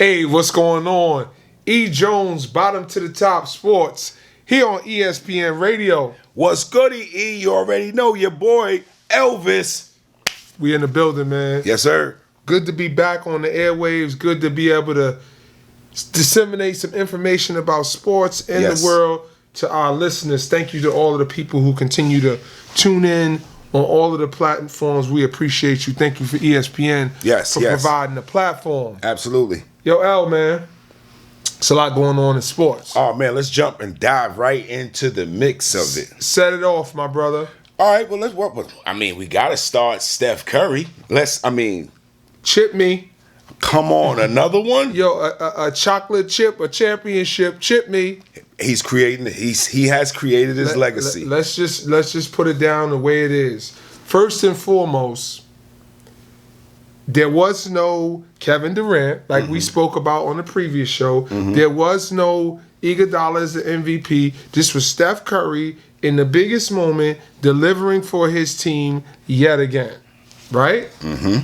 Hey, what's going on? E. Jones, Bottom to the Top Sports, here on ESPN Radio. What's goody, E? You already know your boy, Elvis. We in the building, man. Yes, sir. Good to be back on the airwaves. Good to be able to disseminate some information about sports in the world to our listeners. Thank you to all of the people who continue to tune in on all of the platforms. We appreciate you. Thank you for ESPN for providing the platform. Absolutely. Yo, L, man, it's a lot going on in sports. Oh, man, let's jump and dive right into the mix of it. Set it off, my brother. All right, well, let's work. We got to start Steph Curry. Chip me. Come on, another one? Yo, a chocolate chip, a championship, chip me. He has created his legacy. Let's just put it down the way it is. First and foremost, there was no Kevin Durant, like we spoke about on the previous show. There was no Iguodala as the MVP. This was Steph Curry in the biggest moment, delivering for his team yet again. Right?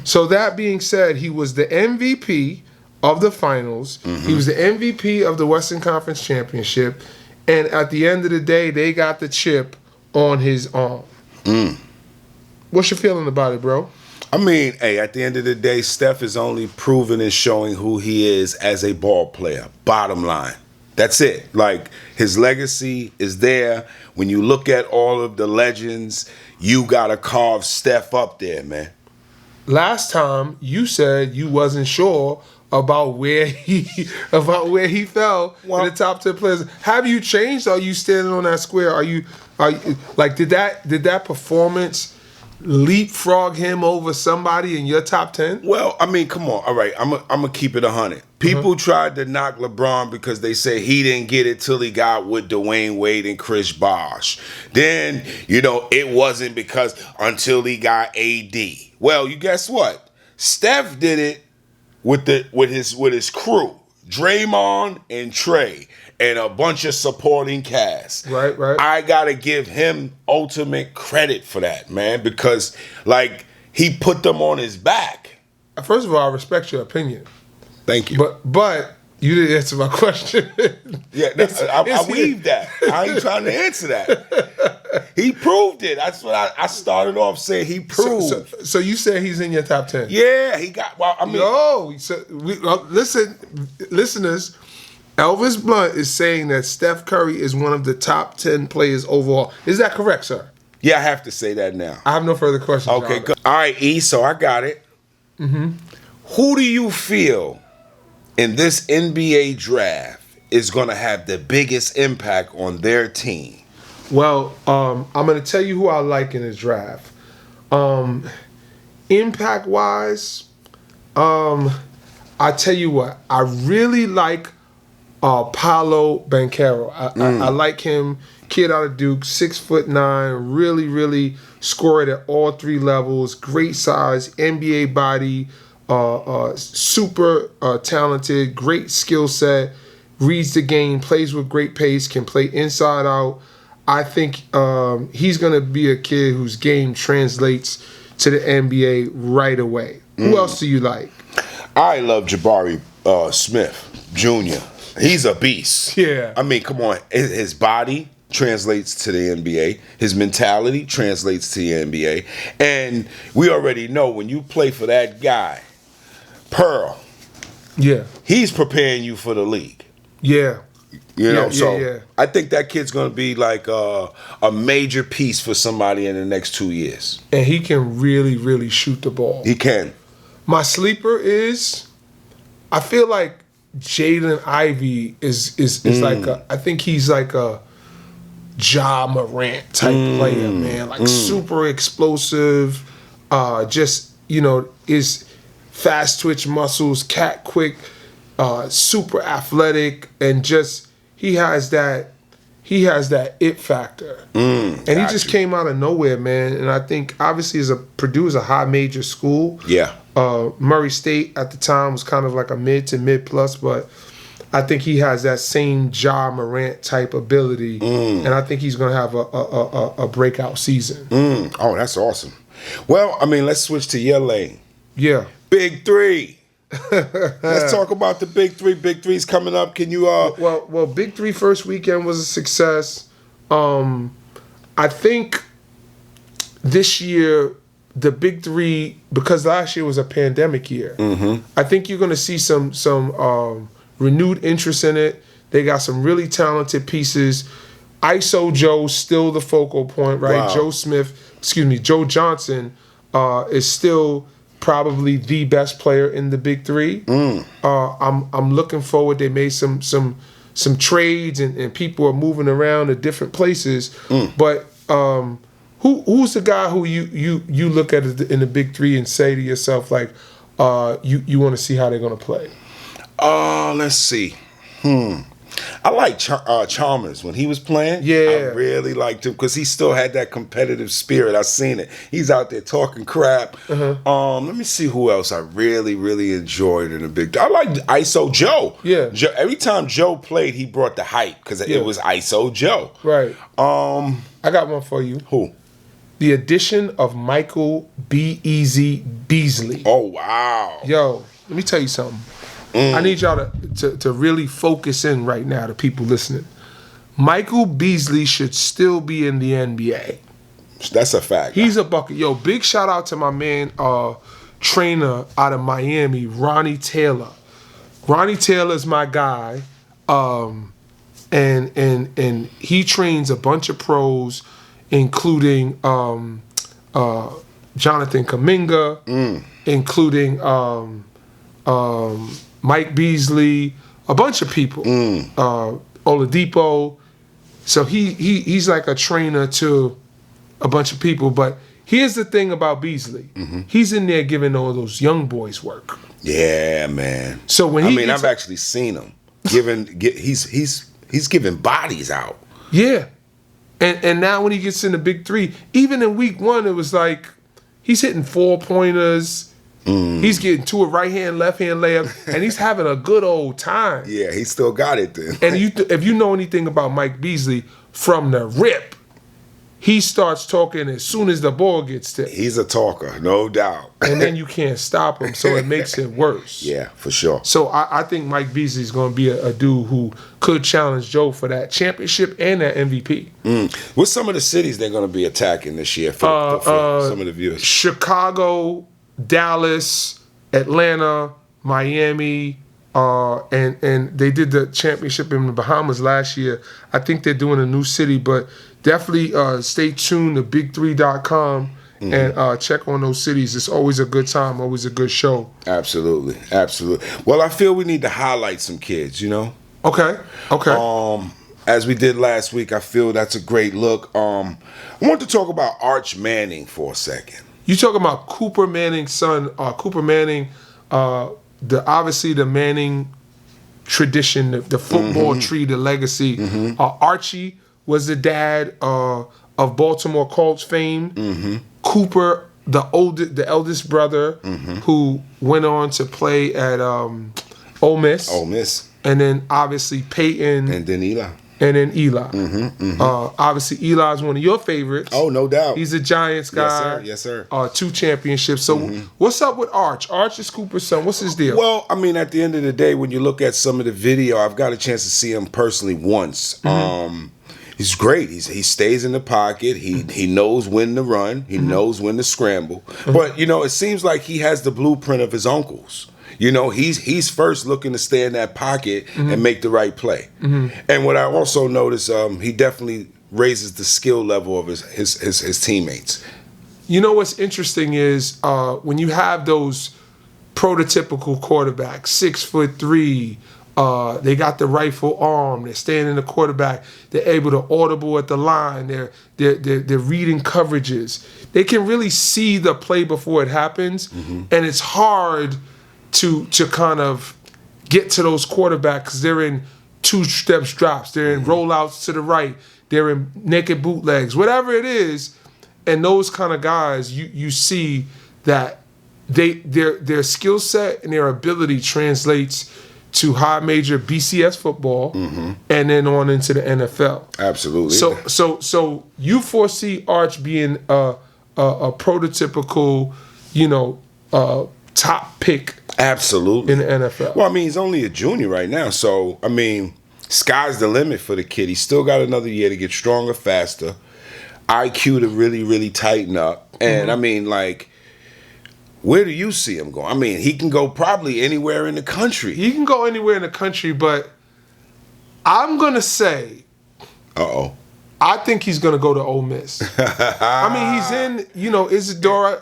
So that being said, he was the MVP of the finals. He was the MVP of the Western Conference Championship. And at the end of the day, they got the chip on his arm. What's your feeling about it, bro? At the end of the day, Steph is only proving and showing who he is as a ball player. Bottom line. That's it. Like, his legacy is there. When you look at all of the legends, you got to carve Steph up there, man. Last time you said you wasn't sure about where he fell in the top 10 players. Have you changed? Are you standing on that square? Are you like did that performance leapfrog him over somebody in your top 10? Well, come on. All right, I'm gonna keep it 100. People tried to knock LeBron because they say he didn't get it till he got with Dwayne Wade and Chris Bosh. Then, it wasn't because until he got AD. Well, you guess what? Steph did it with his crew, Draymond and Trey, and a bunch of supporting cast. Right. I gotta give him ultimate credit for that, man, because he put them on his back. First of all, I respect your opinion. Thank you. But you didn't answer my question. Yeah, I weaved that. I ain't trying to answer that. He proved it. That's what I started off saying. He proved. So you said he's in your top 10? Yeah, he got. Listen, listeners. Elvis Blount is saying that Steph Curry is one of the top 10 players overall. Is that correct, sir? Yeah, I have to say that now. I have no further questions. Okay, good. All right, E. So I got it. Who do you feel in this NBA draft is going to have the biggest impact on their team? Well, I'm going to tell you who I like in this draft. Impact-wise, I tell you what, I really like Paolo Banchero. I like him. Kid out of Duke, 6'9", really scored at all three levels. Great size, NBA body, super talented, great skill set, reads the game, plays with great pace, can play inside out. I think he's going to be a kid whose game translates to the NBA right away. Who else do you like? I love Jabari Smith Jr. He's a beast. Yeah. Come on. His body translates to the NBA. His mentality translates to the NBA. And we already know when you play for that guy, Pearl, he's preparing you for the league. Yeah. So I think that kid's going to be like a major piece for somebody in the next 2 years. And he can really shoot the ball. He can. My sleeper is, I feel like Jaden Ivey is like I think he's like a Ja Morant type player, man. Like super explosive, is fast twitch muscles, cat quick, super athletic, and just he has that it factor. And he just came out of nowhere, man. And I think obviously as Purdue is a high major school. Yeah. Murray State at the time was kind of like a mid to mid plus, but I think he has that same Ja Morant type ability, and I think he's going to have a breakout season. Oh, that's awesome. Well, let's switch to your lane. Yeah. Big three. Let's talk about the Big Three. Big Three's coming up. Can you Well, Big Three first weekend was a success. I think this year the Big Three, because last year was a pandemic year, I think you're going to see some renewed interest in it. They got some really talented pieces. ISO Joe's still the focal point, right? Wow. Joe Johnson is still probably the best player in the Big Three. I'm looking forward. They made some trades and people are moving around to different places. But who's the guy who you look at in the Big Three and say to yourself like you want to see how they're gonna play? Let's see. I like Chalmers when he was playing. Yeah, I really liked him because he still had that competitive spirit. I seen it. He's out there talking crap. Let me see who else I really, really enjoyed in the Big. I like ISO Joe. Yeah. Every time Joe played, he brought the hype because it was ISO Joe. Right. I got one for you. Who? The addition of Michael B. Easy Beasley. Oh wow. Yo, let me tell you something. I need y'all to really focus in right now, to people listening. Michael Beasley should still be in the NBA. That's a fact. He's a bucket. Yo, big shout out to my man, trainer out of Miami, Ronnie Taylor. Ronnie Taylor's my guy, and he trains a bunch of pros, including Jonathan Kuminga, including Mike Beasley, a bunch of people, Oladipo. So he's like a trainer to a bunch of people. But here's the thing about Beasley: he's in there giving all those young boys work. Yeah, man. So when I've actually seen him he's giving bodies out. Yeah, and now when he gets in the Big Three, even in week 1, it was like he's hitting 4-pointers. He's getting to a right hand, left hand layup, and he's having a good old time. Yeah, he still got it then. And if you know anything about Mike Beasley, from the rip, he starts talking as soon as the ball gets to him. He's a talker, no doubt. And then you can't stop him, so it makes it worse. Yeah, for sure. So I think Mike Beasley is going to be a dude who could challenge Joe for that championship and that MVP. What's some of the cities they're going to be attacking this year for some of the viewers? Chicago, Dallas, Atlanta, Miami, and they did the championship in the Bahamas last year. I think they're doing a new city, but definitely stay tuned to big3.com and check on those cities. It's always a good time, always a good show. Absolutely. Well, I feel we need to highlight some kids, you know? Okay. As we did last week, I feel that's a great look. I want to talk about Arch Manning for a second. You talking about Cooper Manning's son, Cooper Manning, obviously the Manning tradition, the football tree, the legacy. Archie was the dad of Baltimore Colts fame. Cooper, the eldest brother, who went on to play at Ole Miss. And then obviously Peyton. And then Eli. Obviously, Eli's one of your favorites. Oh, no doubt. He's a Giants guy. Yes, sir. 2 championships. So what's up with Arch? Arch is Cooper's son. What's his deal? Well, I mean, at the end of the day, when you look at some of the video, I've got a chance to see him personally once. He's great. He stays in the pocket. He knows when to run. He knows when to scramble. But, you know, it seems like he has the blueprint of his uncles. You know, he's first looking to stay in that pocket and make the right play. And what I also noticed, he definitely raises the skill level of his teammates. You know what's interesting is when you have those prototypical quarterbacks, 6'3", they got the rifle arm, they're staying in the quarterback, they're able to audible at the line, they're reading coverages. They can really see the play before it happens, and it's hard to kind of get to those quarterbacks because they're in 2-step drops, they're in rollouts to the right, they're in naked bootlegs, whatever it is. And those kind of guys, you see that their skill set and their ability translates to high major BCS football and then on into the NFL. Absolutely. So you foresee Arch being a prototypical, top pick Absolutely. in the NFL. Well, I mean, he's only a junior right now, so I mean, sky's the limit for the kid. He's still got another year to get stronger, faster, IQ to really, really tighten up, and I mean, like, where do you see him going? I mean, he can go probably anywhere in the country. He can go anywhere in the country, but I'm gonna say, I think he's gonna go to Ole Miss. I mean, he's in, Isadora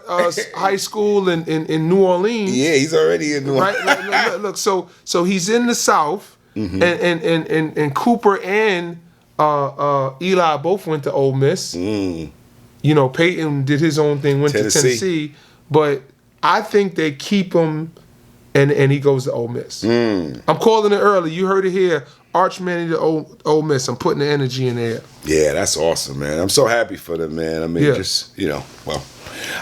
High School in New Orleans. Yeah, he's already in New Orleans. Right? Look, so he's in the South, and Cooper and Eli both went to Ole Miss. Peyton did his own thing, went to Tennessee, but I think they keep him, and he goes to Ole Miss. I'm calling it early. You heard it here. Arch Manning to Ole Miss. I'm putting the energy in there. Yeah, that's awesome, man. I'm so happy for them, man. I mean, well,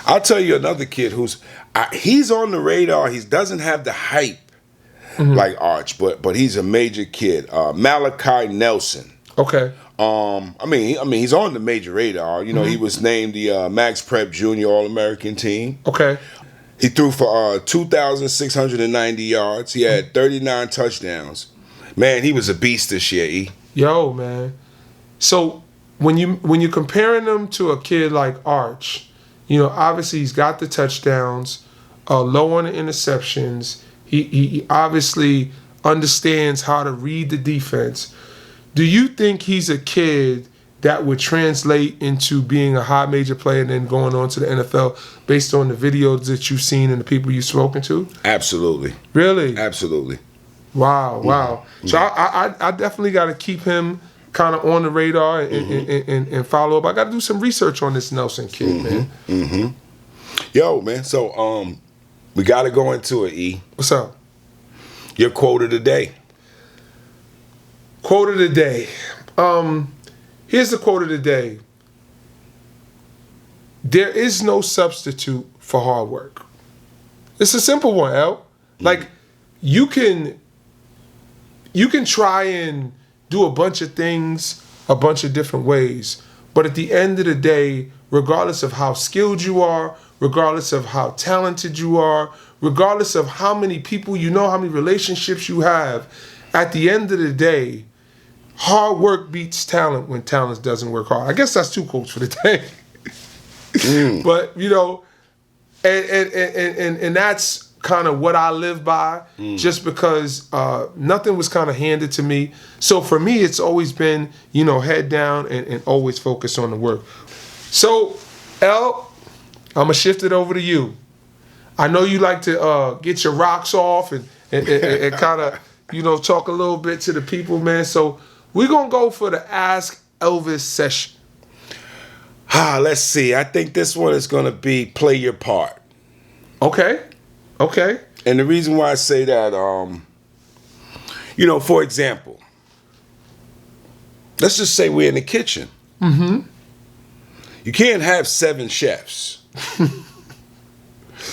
I'll tell you another kid he's on the radar. He doesn't have the hype like Arch, but he's a major kid. Malachi Nelson. Okay. I mean, he's on the major radar. He was named the Max Prep Junior All-American team. Okay. He threw for 2,690 yards. He had 39 touchdowns. Man, he was a beast this year, E. Yo, man. So when you're comparing him to a kid like Arch, obviously he's got the touchdowns, low on the interceptions. He obviously understands how to read the defense. Do you think he's a kid that would translate into being a high major player and then going on to the NFL based on the videos that you've seen and the people you've spoken to? Absolutely. Really? Absolutely. Wow. So I definitely got to keep him kind of on the radar and follow up. I got to do some research on this Nelson kid, man. Yo, man. So we got to go into it, E. What's up? Your quote of the day. Quote of the day. Here's the quote of the day. There is no substitute for hard work. It's a simple one, L. Like, you can try and do a bunch of things a bunch of different ways, but at the end of the day, regardless of how skilled you are, regardless of how talented you are, regardless of how many people you know, how many relationships you have, at the end of the day, hard work beats talent when talent doesn't work hard. I guess that's two quotes for the day. But, and that's kind of what I live by, just because nothing was kind of handed to me. So for me, it's always been, head down and always focus on the work. So, L, I'm going to shift it over to you. I know you like to get your rocks off and kind of, talk a little bit to the people, man. So we're going to go for the Ask Elvis session. Let's see. I think this one is going to be play your part. Okay. And the reason why I say that, for example, let's just say we're in the kitchen. You can't have 7 chefs.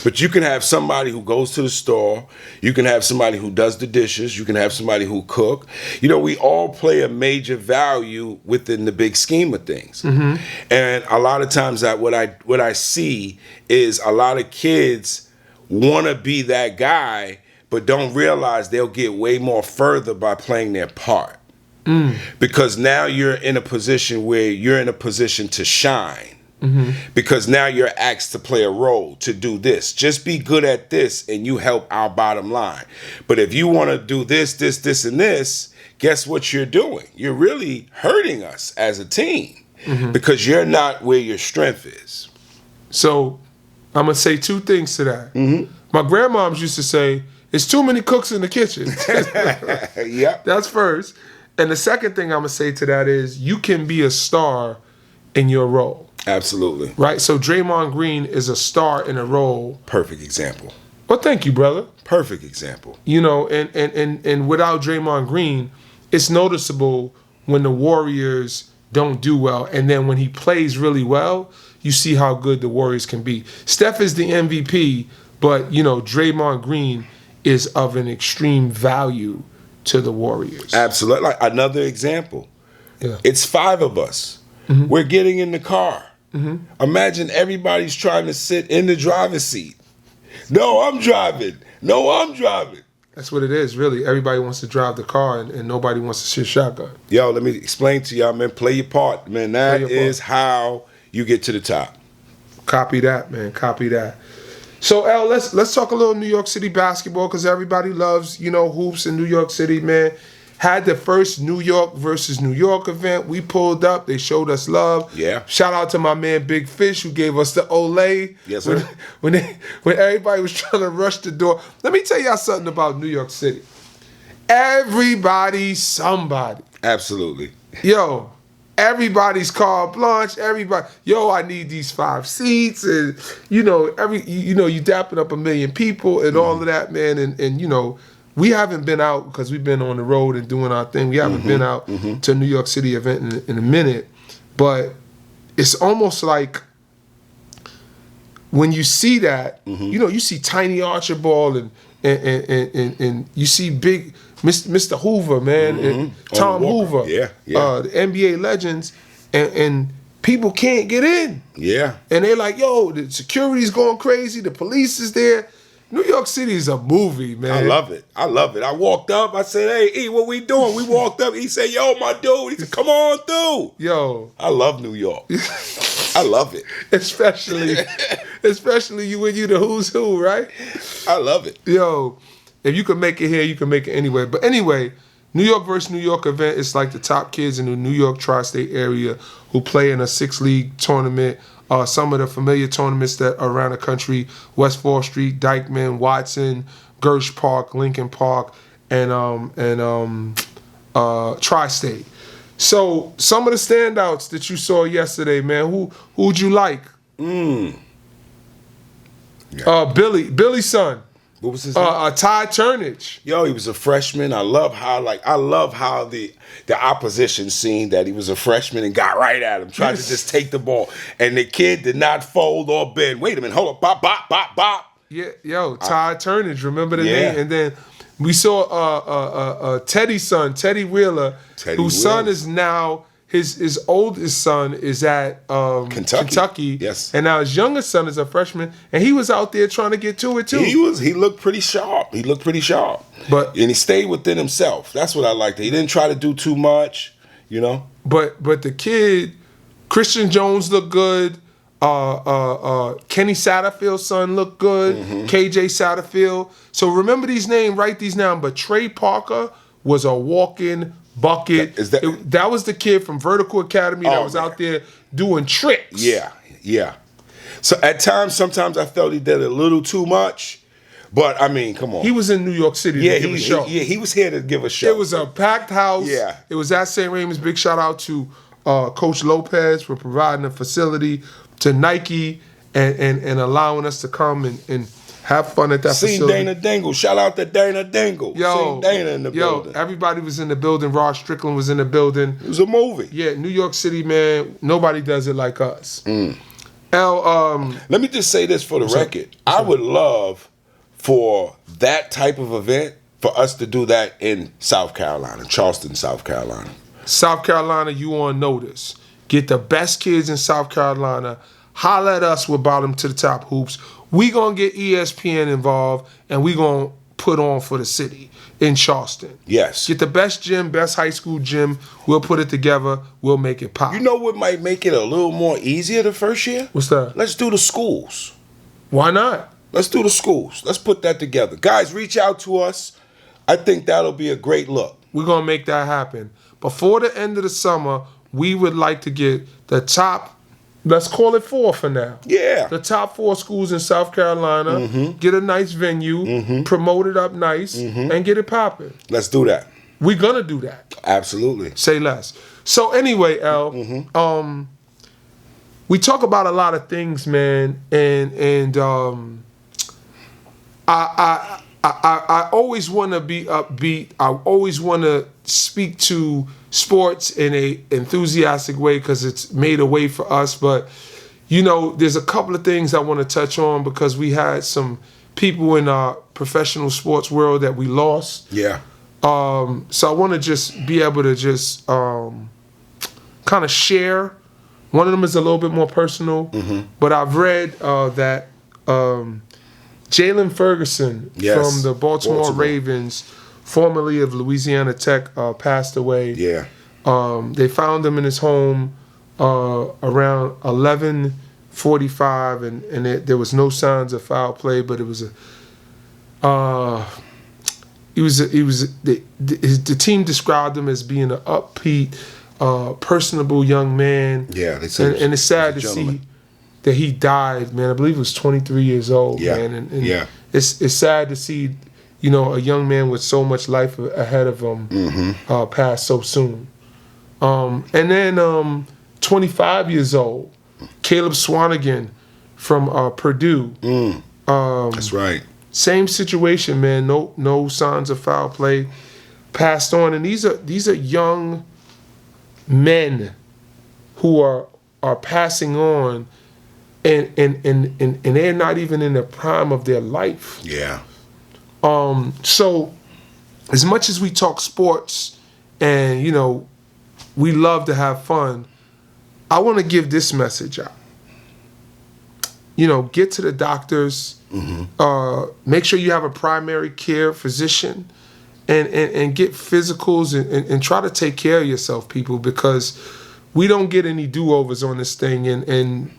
But you can have somebody who goes to the store. You can have somebody who does the dishes. You can have somebody who cook. We all play a major value within the big scheme of things. And a lot of times what I see is a lot of kids want to be that guy, but don't realize they'll get way more further by playing their part. Because now you're in a position where you're in a position to shine. Because now you're asked to play a role, to do this. Just be good at this and you help our bottom line. But if you want to do this, and this, guess what you're doing? You're really hurting us as a team because you're not where your strength is. So I'm going to say 2 things to that. My grandmoms used to say, it's too many cooks in the kitchen. Yep. That's first. And the second thing I'm going to say to that is you can be a star in your role. Absolutely. Right? So Draymond Green is a star in a role. Perfect example. Well, thank you, brother. Perfect example. And without Draymond Green, it's noticeable when the Warriors don't do well. And then when he plays really well, you see how good the Warriors can be. Steph is the MVP, but, Draymond Green is of an extreme value to the Warriors. Absolutely. Like another example. Yeah. It's 5 of us. We're getting in the car. Imagine everybody's trying to sit in the driver's seat. No, I'm driving. No, I'm driving. That's what it is, really. Everybody wants to drive the car, and nobody wants to shoot shotgun. Yo, let me explain to y'all, man. Play your part, man. That is how you get to the top. Copy that, man. Copy that. So, L, let's talk a little New York City basketball because everybody loves, hoops in New York City, man. Had the first New York versus New York event. We pulled up. They showed us love. Yeah. Shout out to my man Big Fish who gave us the Olay. Yes, sir. When everybody was trying to rush the door. Let me tell y'all something about New York City. Everybody's somebody. Absolutely. Yo, everybody's carte blanche. Everybody, I need these 5 seats, and you dapping up 1 million people and all of that, man, and we haven't been out because we've been on the road and doing our thing. We haven't been out to a New York City event in a minute, but it's almost like when you see that, you see Tiny Archibald and you see big Mr. Hoover, man, and Tom Hoover, the NBA legends, and people can't get in. Yeah. And they're like, yo, the security's going crazy, the police is there. New York City is a movie, man. I love it. I walked up. I said, hey, E, what we doing? We walked up. He said, yo, my dude. He said, come on through. Yo. I love New York. I love it. Especially when you the who's who, right? I love it. Yo, if you can make it here, you can make it anywhere. But anyway, New York versus New York event is like the top kids in the New York tri-state area who play in a 6-league tournament. Some of the familiar tournaments that are around the country: West 4th Street, Dyckman, Watson, Gersh Park, Lincoln Park, and Tri-State. So some of the standouts that you saw yesterday, man, who'd you like? Yeah. Billy's son. What was his name? Ty Turnage. Yo, he was a freshman. I love how the opposition seen that he was a freshman and got right at him, tried to just take the ball, and the kid did not fold or bend. Wait a minute, hold up, bop, bop, bop, bop. Yeah, yo, Ty Turnage. Remember the name? And then we saw Teddy's son, Teddy Wheeler, whose son is now. His oldest son is at Kentucky. Yes. And now his youngest son is a freshman, and he was out there trying to get to it too. He looked pretty sharp. And he stayed within himself. That's what I liked. He didn't try to do too much, But the kid, Christian Jones looked good. Kenny Satterfield's son looked good. KJ Satterfield. So remember these names, write these down. But Trey Parker was a walk-in bucket. That was the kid from Vertical Academy that was out there doing tricks. Yeah. So at times, sometimes I felt he did a little too much. But I mean, come on. He was in New York City to give a show. He was here to give a show. It was a packed house. Yeah. It was at St. Raymond's. Big shout out to Coach Lopez for providing a facility, to Nike and allowing us to come and have fun at that facility. Dana Dingle. Shout out to Dana Dingle. Seen Dana in the building. Everybody was in the building. Ross Strickland was in the building. It was a movie. Yeah, New York City, man. Nobody does it like us. Let me just say this for the record. I would love for that type of event for us to do that in South Carolina, Charleston, South Carolina. South Carolina, you on notice. Get the best kids in South Carolina. Holla at us with Bottom to the Top Hoops. We gonna get ESPN involved, and we gonna put on for the city in Charleston. Yes. Get the best gym, best high school gym. We'll put it together. We'll make it pop. You know what might make it a little more easier the first year? What's that? Let's do the schools. Why not? Let's do the schools. Let's put that together. Guys, reach out to us. I think that'll be a great look. We're gonna make that happen. Before the end of the summer, we would like to get the top, let's call it 4 for now. Yeah. The top 4 schools in South Carolina, get a nice venue, promote it up nice, and get it popping. Let's do that. We're going to do that. Absolutely. Say less. So anyway, Al, we talk about a lot of things, man, and I always want to be upbeat. I always want to speak to sports in a enthusiastic way because it's made a way for us. But, there's a couple of things I want to touch on because we had some people in our professional sports world that we lost. Yeah. So I want to just be able to just kind of share. One of them is a little bit more personal, but I've read that Jalen Ferguson from the Baltimore Ravens, formerly of Louisiana Tech, passed away. Yeah. They found him in his home around 11:45, and there was no signs of foul play, but it was the team described him as being an upbeat, personable young man. Yeah, they said, and it's sad to see that he died, man. I believe he was 23 years old, man. And it's sad to see, a young man with so much life ahead of him pass so soon. And then 25 years old, Caleb Swanigan from Purdue. That's right. Same situation, man. No signs of foul play. Passed on, and these are young men who are passing on, and they're not even in the prime of their life. Yeah. So as much as we talk sports and we love to have fun, I want to give this message out. Get to the doctors. Make sure you have a primary care physician, and get physicals and try to take care of yourself, people, because we don't get any do-overs on this thing, and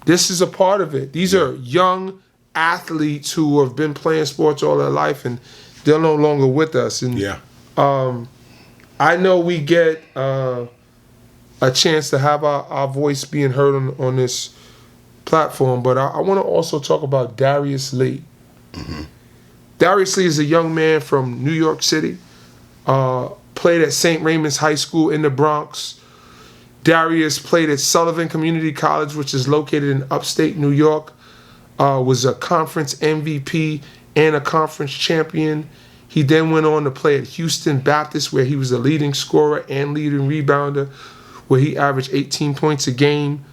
this is a part of it. These are young athletes who have been playing sports all their life, and they're no longer with us. And I know we get a chance to have our voice being heard on this platform, but I want to also talk about Darius Lee. Darius Lee is a young man from New York City, played at St. Raymond's High School in the Bronx. Darius played at Sullivan Community College, which is located in upstate New York, was a conference MVP and a conference champion. He then went on to play at Houston Baptist, where he was a leading scorer and leading rebounder, where he averaged 18 points a game.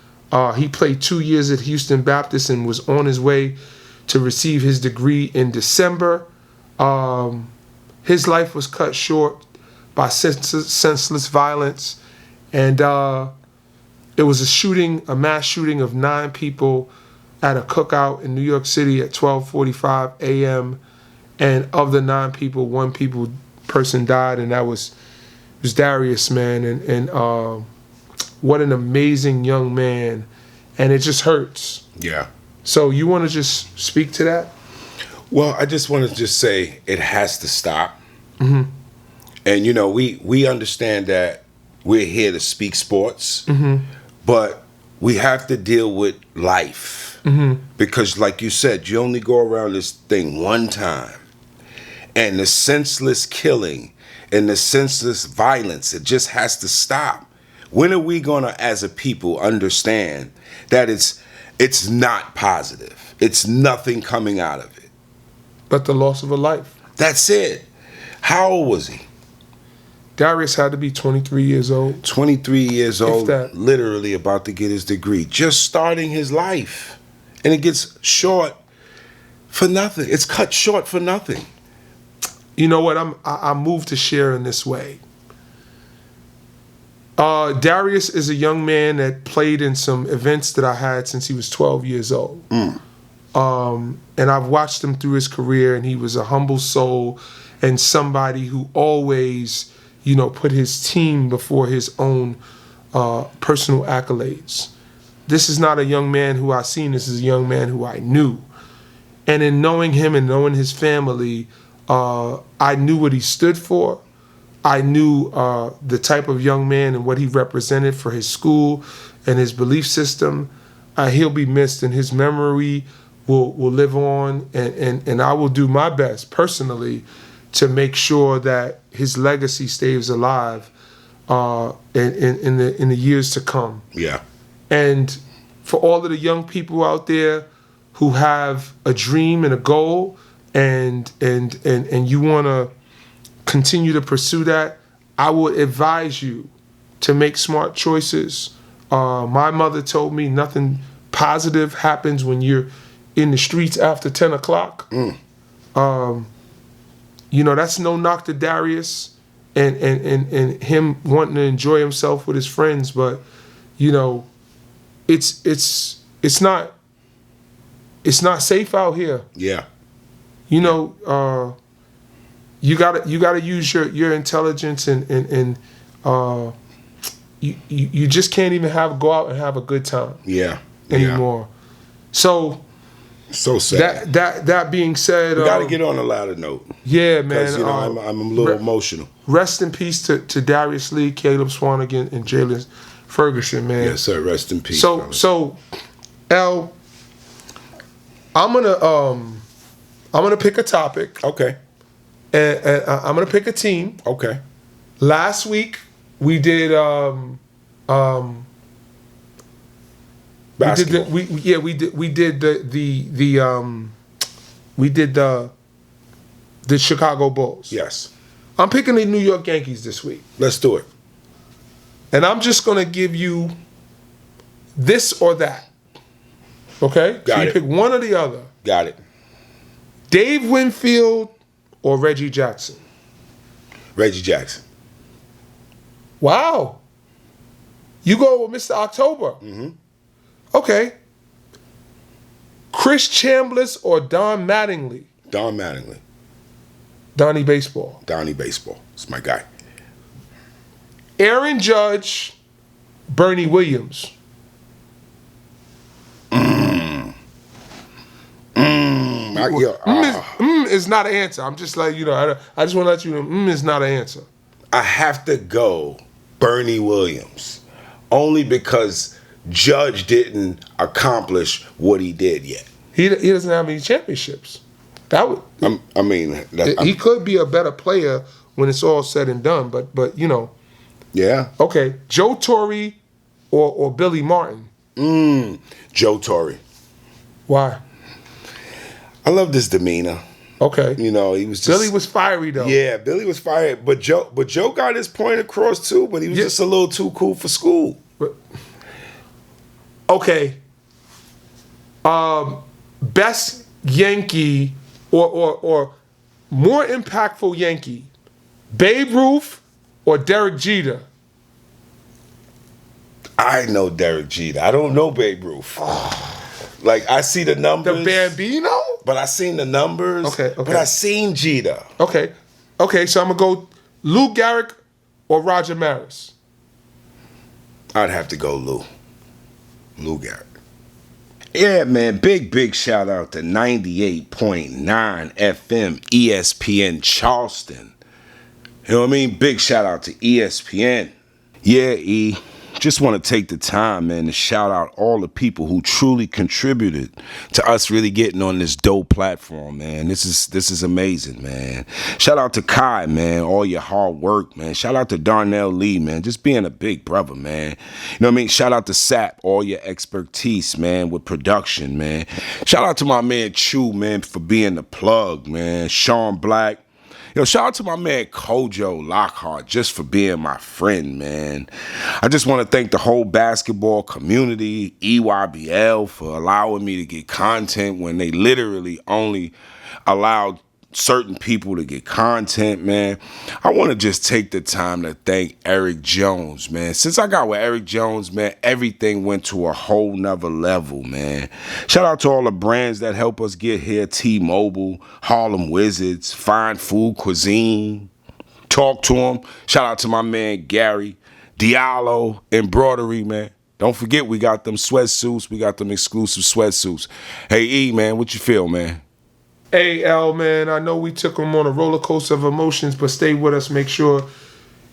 He played 2 years at Houston Baptist and was on his way to receive his degree in December. His life was cut short by senseless violence, and it was a mass shooting of 9 people at a cookout in New York City at 12:45 a.m. And of the 9 people, one person died, and that was Darius, man. And what an amazing young man, and it just hurts. Yeah. So you want to just speak to that? Well, I just want to just say it has to stop. And we understand that we're here to speak sports, but we have to deal with life, because, like you said, you only go around this thing one time, and the senseless killing and the senseless violence, it just has to stop. When are we gonna, as a people, understand that it's not positive? It's nothing coming out of it but the loss of a life. That's it. How old was he? Darius had to be 23 years old. 23 years old, literally about to get his degree, just starting his life, and it gets short for nothing. It's cut short for nothing. You know what? I'm moved to share in this way. Darius is a young man that played in some events that I had since he was 12 years old. And I've watched him through his career, and he was a humble soul and somebody who always, put his team before his own personal accolades. This is not a young man who I seen. This is a young man who I knew. And in knowing him and knowing his family, I knew what he stood for. I knew the type of young man and what he represented for his school and his belief system. He'll be missed, and his memory will live on. And I will do my best personally to make sure that his legacy stays alive in the years to come. Yeah. And for all of the young people out there who have a dream and a goal, and you want to continue to pursue that, I would advise you to make smart choices. My mother told me nothing positive happens when you're in the streets after 10 o'clock. That's no knock to Darius and him wanting to enjoy himself with his friends, but it's not it's not safe out here. Yeah. You know, you gotta use your intelligence and you just can't even go out and have a good time. Yeah. Anymore. So sad. That being said, we gotta get on a lighter note. Yeah, man. Because I'm a little emotional. Rest in peace to Darius Lee, Caleb Swanigan, and Jalen Ferguson, man. Yes, sir. Rest in peace. So, L, I'm gonna pick a topic. Okay. And I'm gonna pick a team. Okay. Last week we did basketball. We did the Chicago Bulls. Yes. I'm picking the New York Yankees this week. Let's do it. And I'm just gonna give you this or that. Okay? Got so you it. pick one or the other. Got it. Dave Winfield or Reggie Jackson? Reggie Jackson. Wow. You go with Mr. October. Mm-hmm. Okay. Chris Chambliss or Don Mattingly? Don Mattingly. Donnie Baseball. Donnie Baseball. It's my guy. Aaron Judge, Bernie Williams. Is not an answer. I'm just like, I just want to let you know, is not an answer. I have to go Bernie Williams. Only because Judge didn't accomplish what he did yet. He doesn't have any championships. He could be a better player when it's all said and done, but Yeah. Okay, Joe Torre or Billy Martin? Joe Torre. Why? I love this demeanor. Okay. He was just... Billy was fiery, though. Yeah, Billy was fiery. But Joe got his point across, too, but he was just a little too cool for school. Okay. Best Yankee or more impactful Yankee, Babe Ruth or Derek Jeter? I know Derek Jeter. I don't know Babe Ruth. Like, I see the numbers. The Bambino? But I seen the numbers. Okay. But I seen Jeter. Okay, so I'm going to go Lou Gehrig or Roger Maris? I'd have to go Lou Gehrig. Yeah, man, big shout out to 98.9 FM ESPN Charleston. You know what I mean? Big shout out to ESPN. Yeah, E. Just want to take the time, man, to shout out all the people who truly contributed to us really getting on this dope platform, man. This is amazing, man. Shout out to Kai, man, all your hard work, man. Shout out to Darnell Lee, man, just being a big brother, man. You know what I mean? Shout out to Sap, all your expertise, man, with production, man. Shout out to my man Chew, man, for being the plug, man. Sean Black. Shout out to my man Kojo Lockhart just for being my friend, man. I just want to thank the whole basketball community, EYBL, for allowing me to get content when they literally only allowed certain people to get content, man. I want to just take the time to thank Eric Jones, man. Since I got with Eric Jones, man, everything went to a whole nother level, man. Shout out to all the brands that help us get here. T-Mobile, Harlem Wizards, Fine Food Cuisine. Talk to them. Shout out to my man Gary, Diallo, Embroidery, man. Don't forget we got them sweatsuits. We got them exclusive sweatsuits. Hey, E, man, what you feel, man? Hey, L, man, I know we took them on a roller coaster of emotions, but stay with us. Make sure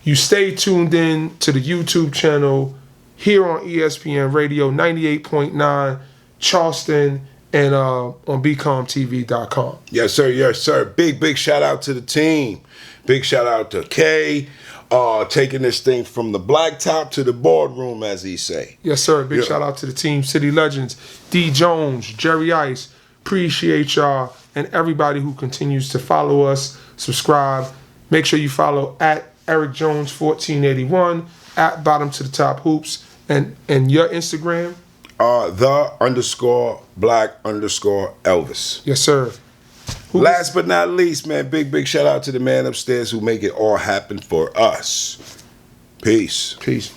you stay tuned in to the YouTube channel here on ESPN Radio 98.9 Charleston and on BCOMTV.com. Yes, sir. Yes, sir. Big shout out to the team. Big shout out to Kay, taking this thing from the blacktop to the boardroom, as he say. Yes, sir. Big shout out to the team, City Legends, D. Jones, Jerry Ice. Appreciate y'all and everybody who continues to follow us, subscribe. Make sure you follow at Eric Jones 1481, at Bottom to the Top Hoops, and your Instagram? _black_Elvis. Yes, sir. Last but not least, man, big shout out to the man upstairs who make it all happen for us. Peace. Peace.